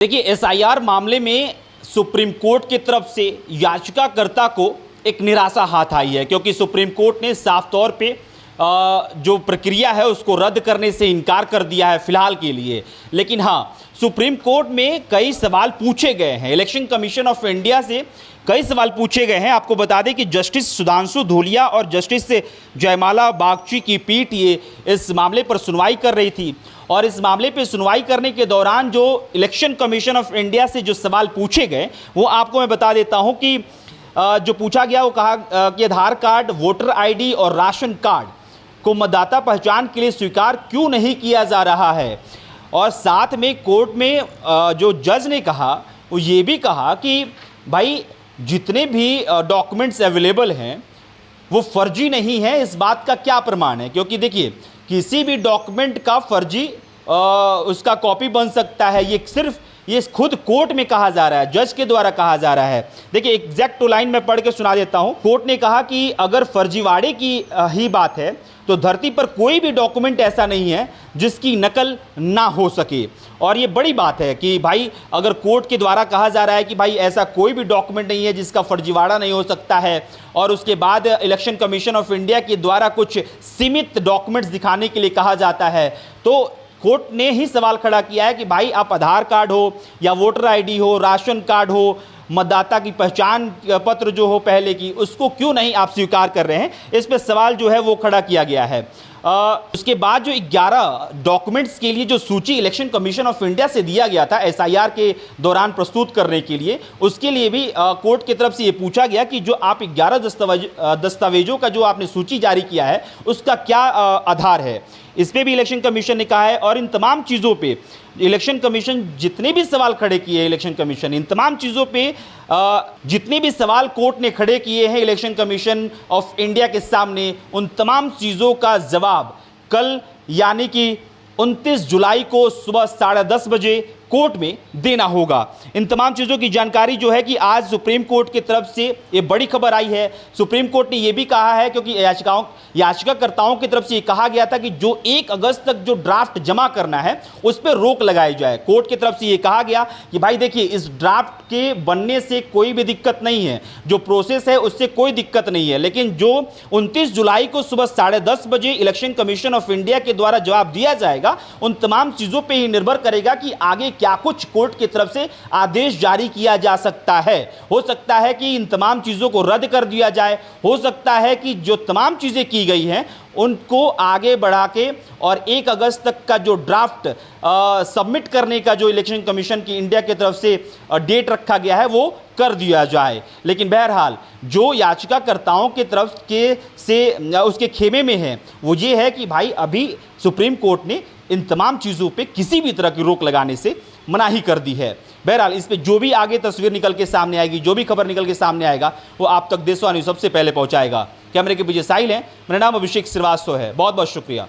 देखिए, एसआईआर मामले में सुप्रीम कोर्ट की तरफ से याचिकाकर्ता को एक निराशा हाथ आई है, क्योंकि सुप्रीम कोर्ट ने साफ तौर पे जो प्रक्रिया है उसको रद्द करने से इनकार कर दिया है फिलहाल के लिए। लेकिन हाँ, सुप्रीम कोर्ट में कई सवाल पूछे गए हैं, इलेक्शन कमीशन ऑफ इंडिया से कई सवाल पूछे गए हैं। आपको बता दें कि जस्टिस सुधांशु धूलिया और जस्टिस जयमाला बागची की पीठ ये इस मामले पर सुनवाई कर रही थी, और इस मामले पर सुनवाई करने के दौरान जो इलेक्शन कमीशन ऑफ इंडिया से जो सवाल पूछे गए वो आपको मैं बता देता हूं कि जो पूछा गया वो कहा कि आधार कार्ड, वोटर आईडी और राशन कार्ड को मतदाता पहचान के लिए स्वीकार क्यों नहीं किया जा रहा है। और साथ में कोर्ट में जो जज ने कहा वो ये भी कहा कि भाई जितने भी डॉक्यूमेंट्स अवेलेबल हैं वो फर्जी नहीं है। इस बात का क्या प्रमाण है? क्योंकि देखिए, किसी भी डॉक्यूमेंट का फर्जी उसका कॉपी बन सकता है, ये खुद कोर्ट में कहा जा रहा है, जज के द्वारा कहा जा रहा है। देखिए, एग्जैक्ट लाइन मैं पढ़ के सुना देता हूं। कोर्ट ने कहा कि अगर फर्जीवाड़े की ही बात है तो धरती पर कोई भी डॉक्यूमेंट ऐसा नहीं है जिसकी नकल ना हो सके। और ये बड़ी बात है कि भाई अगर कोर्ट के द्वारा कहा जा रहा है कि भाई ऐसा कोई भी डॉक्यूमेंट नहीं है जिसका फर्जीवाड़ा नहीं हो सकता है, और उसके बाद इलेक्शन कमीशन ऑफ इंडिया के द्वारा कुछ सीमित डॉक्यूमेंट्स दिखाने के लिए कहा जाता है, तो कोर्ट ने ही सवाल खड़ा किया है कि भाई आप आधार कार्ड हो या वोटर आईडी हो, राशन कार्ड हो, मतदाता की पहचान पत्र जो हो पहले की, उसको क्यों नहीं आप स्वीकार कर रहे हैं। इस पर सवाल जो है वो खड़ा किया गया है। उसके बाद जो 11 डॉक्यूमेंट्स के लिए जो सूची इलेक्शन कमीशन ऑफ इंडिया से दिया गया था एसआईआर के दौरान प्रस्तुत करने के लिए, उसके लिए भी कोर्ट की तरफ से ये पूछा गया कि जो आप 11 दस्तावेजों का जो आपने सूची जारी किया है उसका क्या आधार है। इस पे भी इलेक्शन कमीशन ने कहा है, और इन तमाम चीज़ों पे इलेक्शन कमीशन जितने भी सवाल खड़े किए इलेक्शन कमीशन इन तमाम चीज़ों पे जितने भी सवाल कोर्ट ने खड़े किए हैं इलेक्शन कमीशन ऑफ इंडिया के सामने, उन तमाम चीज़ों का जवाब कल यानी कि 29 जुलाई को सुबह 10:30 बजे कोर्ट में देना होगा। इन तमाम चीज़ों की जानकारी जो है कि आज सुप्रीम कोर्ट की तरफ से ये बड़ी खबर आई है। सुप्रीम कोर्ट ने ये भी कहा है, क्योंकि याचिकाकर्ताओं की तरफ से ये कहा गया था कि जो 1 अगस्त तक जो ड्राफ्ट जमा करना है उस पर रोक लगाई जाए। कोर्ट की तरफ से ये कहा गया कि भाई देखिए, इस ड्राफ्ट के बनने से कोई भी दिक्कत नहीं है, जो प्रोसेस है उससे कोई दिक्कत नहीं है, लेकिन जो 29 जुलाई को सुबह 10:30 बजे इलेक्शन कमीशन ऑफ इंडिया के द्वारा जवाब दिया जाएगा, उन तमाम चीज़ों पर ही निर्भर करेगा कि आगे क्या कुछ कोर्ट की तरफ से आदेश जारी किया जा सकता है। हो सकता है कि इन तमाम चीजों को रद्द कर दिया जाए, हो सकता है कि जो तमाम चीजें की गई हैं उनको आगे बढ़ा के और 1 अगस्त तक का जो ड्राफ्ट सबमिट करने का जो इलेक्शन कमीशन की इंडिया की तरफ से डेट रखा गया है वो कर दिया जाए। लेकिन बहरहाल जो याचिकाकर्ताओं की तरफ के से उसके खेमे में है वो ये है कि भाई अभी सुप्रीम कोर्ट ने इन तमाम चीज़ों पे किसी भी तरह की रोक लगाने से मनाही कर दी है। बहरहाल इस पे जो भी आगे तस्वीर निकल के सामने आएगी, जो भी खबर निकल के सामने आएगा, वो आप तक देशवा न्यूज़ सबसे पहले पहुंचाएगा। कैमरे के पीछे साहिल है, मेरा नाम अभिषेक श्रीवास्तव है। बहुत बहुत शुक्रिया।